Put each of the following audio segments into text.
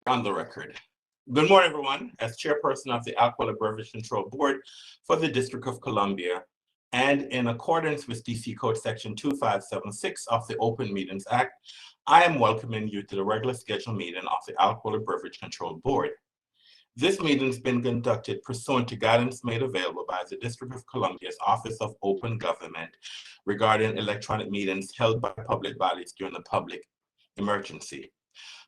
On the record. Good morning, everyone. As chairperson of the Alcoholic Beverage Control Board for the District of Columbia, and in accordance with DC Code Section 2576 of the Open Meetings Act, I am welcoming you to the regular scheduled meeting of the Alcoholic Beverage Control Board. This meeting has been conducted pursuant to guidance made available by the District of Columbia's Office of Open Government regarding electronic meetings held by public bodies during a public emergency.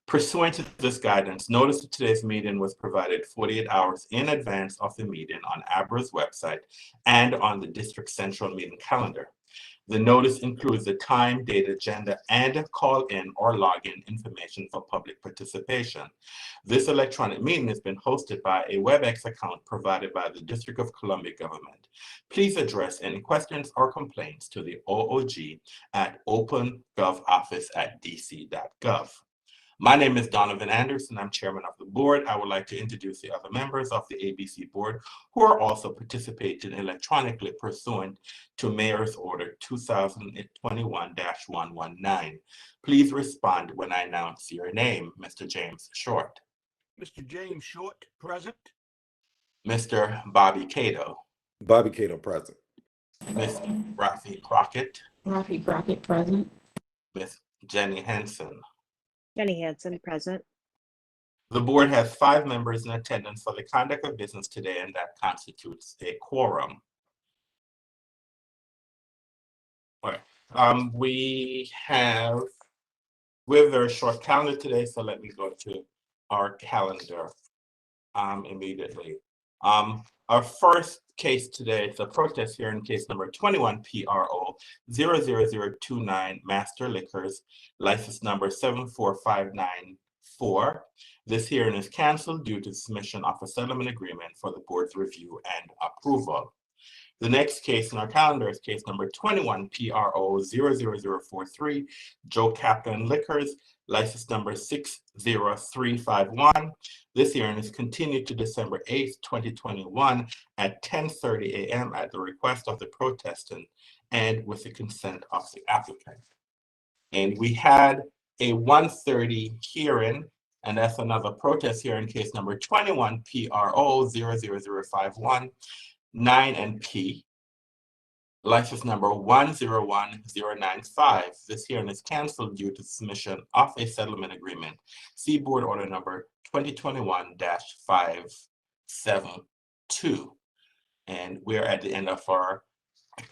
Pursuant to this guidance, notice of today's meeting was provided 48 hours in advance of the meeting on ABRA's website and on the district central meeting calendar. The notice includes the time, date, agenda, and call-in or login information for public participation. This electronic meeting has been hosted by a WebEx account provided by the District of Columbia government. Please address any questions or complaints to the OOG at opengovoffice@dc.gov. My name is Donovan Anderson. I'm chairman of the board. I would like to introduce the other members of the ABC board who are also participating electronically pursuant to Mayor's Order 2021-119. Please respond when I announce your name. Mr. James Short. Mr. James Short, present. Mr. Bobby Cato. Bobby Cato, present. Ms. Rafi Crockett. Rafi Crockett, present. Ms. Jenny Henson. Jenny Hansen, present. The board has 5 members in attendance for the conduct of business today, and that constitutes a quorum. All right. We have a very short calendar today, so let me go to our calendar immediately. Our first case today is a protest hearing, case number 21 PRO 00029 Master Liquors, license number 74594. This hearing is canceled due to submission of a settlement agreement for the board's review and approval. The next case in our calendar is case number 21 PRO 00043 Joe Kaplan Liquors, license number 60351. This hearing is continued to December 8th, 2021 at 10:30 a.m. at the request of the protestant and with the consent of the applicant. And we had a 1:30 hearing, and that's another protest hearing, case number 21 PRO 00051 9 and P, license number 101095. This hearing is canceled due to submission of a settlement agreement. See board order number 2021-572. And we're at the end of our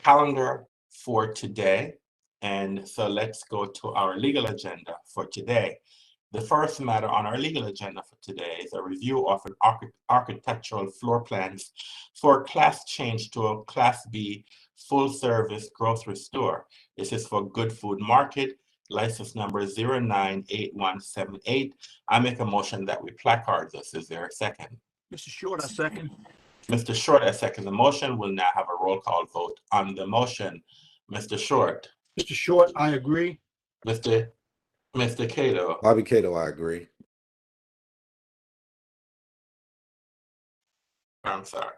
calendar for today. And so let's go to our legal agenda for today. The first matter on our legal agenda for today is a review of an architectural floor plans for class change to a Class B full-service grocery store. This is for Good Food Market, license number 098178. I make a motion that we placard this. Is there a second? Mr. Short, I second. Mr. Short, I second the motion. We'll now have a roll call vote on the motion. Mr. Short. Mr. Short, I agree. Mr. Cato. Bobby Cato, I agree. I'm sorry.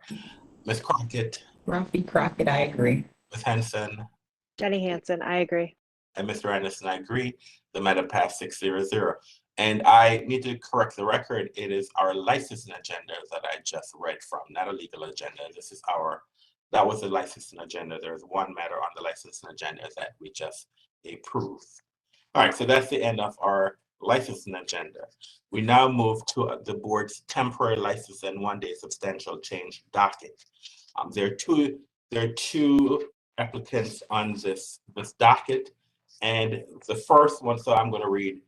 Ms. Crockett. Rafi Crockett, I agree. Ms. Henson. Jenny Hansen, I agree. And Mr. Anderson, I agree. The matter passed 6-0. And I need to correct the record. It is our licensing agenda that I just read from, not a legal agenda. That was the licensing agenda. There's one matter on the licensing agenda that we just approved. All right, so that's the end of our licensing agenda. We now move to the board's temporary license and one-day substantial change docket. There are two applicants on this docket, and the first one, so I'm going to read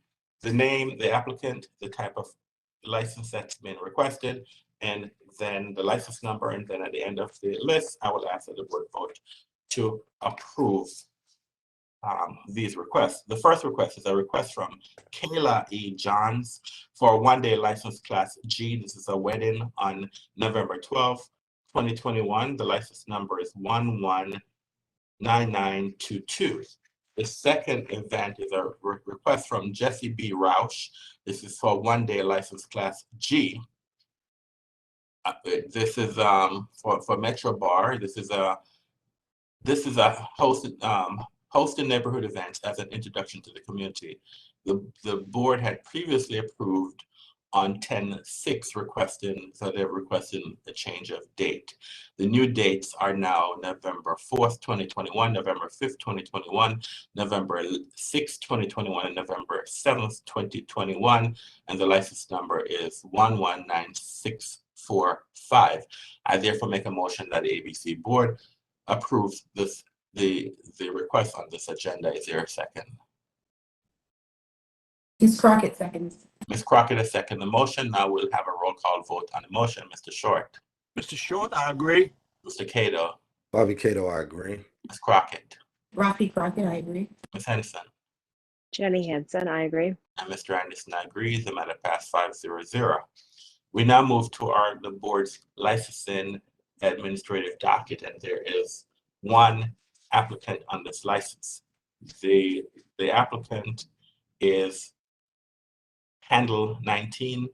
the name, the applicant, the type of license that's been requested, and then the license number, and then at the end of the list, I will ask that the board vote to approve these requests. The first request is a request from Kayla E. Johns for a one-day license class G. This is a wedding on November 12th, 2021. The license number is 119922. The second event is a request from Jesse B. Roush. This is for one-day license class G. This is for Metro Bar. This is a hosting neighborhood events as an introduction to the community. The board had previously approved on 10/6 requesting, so they're requesting a change of date. The new dates are now November 4th, 2021, November 5th, 2021, November 6th, 2021, and November 7th, 2021, and the license number is 119645. I therefore make a motion that the ABC Board approves the request on this agenda. Is there a second? Ms. Crockett seconds. Ms. Crockett has seconded the motion. Now we'll have a roll call vote on the motion. Mr. Short, Mr. Short, I agree. Mr. Cato, Bobby Cato, I agree. Ms. Crockett, Rafi Crockett, I agree. Ms. Henson, Jenny Hansen, I agree. and Mr. Anderson agrees. The matter passed 5-0. We now move to the board's licensing administrative docket, and there is one applicant on this license. The applicant is Handle 19,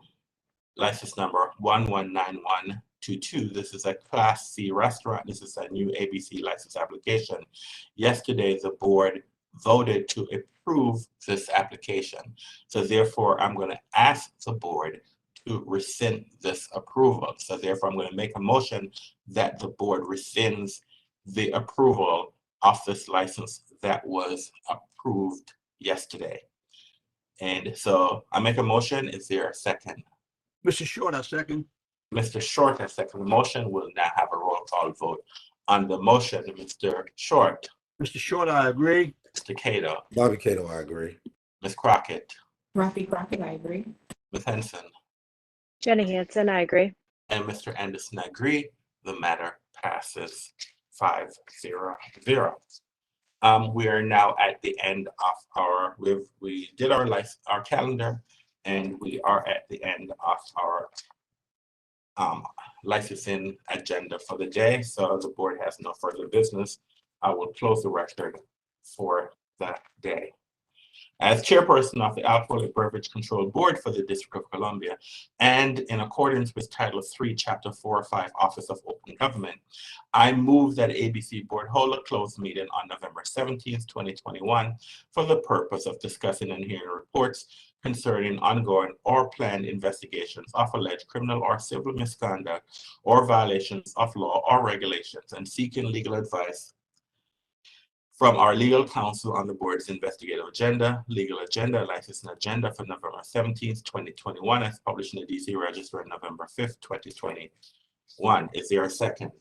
license number 119122. This is a Class C restaurant. This is a new ABC license application. Yesterday, the board voted to approve this application. So therefore, I'm going to ask the board to rescind this approval. So therefore, I'm going to make a motion that the board rescinds the approval of this license that was approved yesterday. And so I make a motion. Is there a second? Mr. Short, I second. Mr. Short has seconded the motion. We'll now have a roll call vote on the motion. Mr. Short, Mr. Short, I agree. Mr. Cato, Bobby Cato, I agree. Ms. Crockett, Rafi Crockett, I agree. Ms. Henson, Jenny Hansen, I agree. and Mr. Anderson agree. The matter passes 5-0. We are now at the end of our, we did our calendar, and we are at the end of our licensing agenda for the day. So the board has no further business. I will close the record for the day. As chairperson of the Alcoholic Beverage Control Board for the District of Columbia, and in accordance with Title III, Chapter 405, Office of Open Government, I move that ABC Board hold a closed meeting on November 17th, 2021, for the purpose of discussing and hearing reports concerning ongoing or planned investigations of alleged criminal or civil misconduct or violations of law or regulations, and seeking legal advice from our legal counsel on the board's investigative agenda, legal agenda, licensing agenda for November 17th, 2021, as published in the DC Register on November 5th, 2021. Is there a second?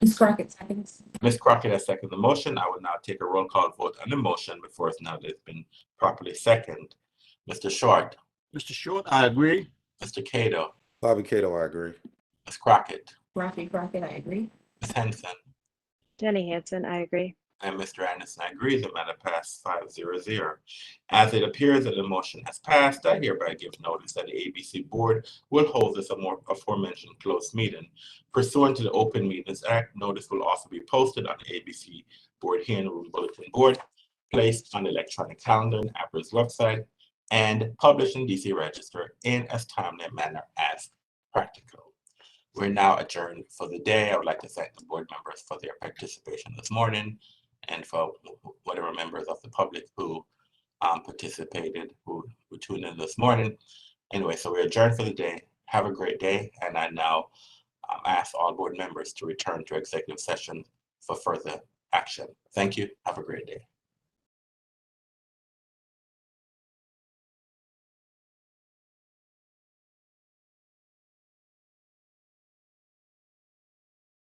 Ms. Crockett seconds. Ms. Crockett has seconded the motion. I will now take a roll call vote on the motion before it's now that it's been properly seconded. Mr. Short, Mr. Short, I agree. Mr. Cato, Bobby Cato, I agree. Ms. Crockett, Rafi Crockett, I agree. Ms. Henson, Jenny Hansen, I agree. and Mr. Anderson agrees. The matter passed 5-0. As it appears that the motion has passed, I hereby give notice that the ABC Board will hold this aforementioned closed meeting. Pursuant to the Open Meetings Act, notice will also be posted on the ABC Board hearing room bulletin board, placed on the electronic calendar and APRA's website, and published in DC Register in as timely a manner as practical. We're now adjourned for the day. I would like to thank the board members for their participation this morning, and for whatever members of the public who participated, who tuned in this morning. Anyway, so we're adjourned for the day. Have a great day, and I now ask all board members to return to executive session for further action. Thank you. Have a great day.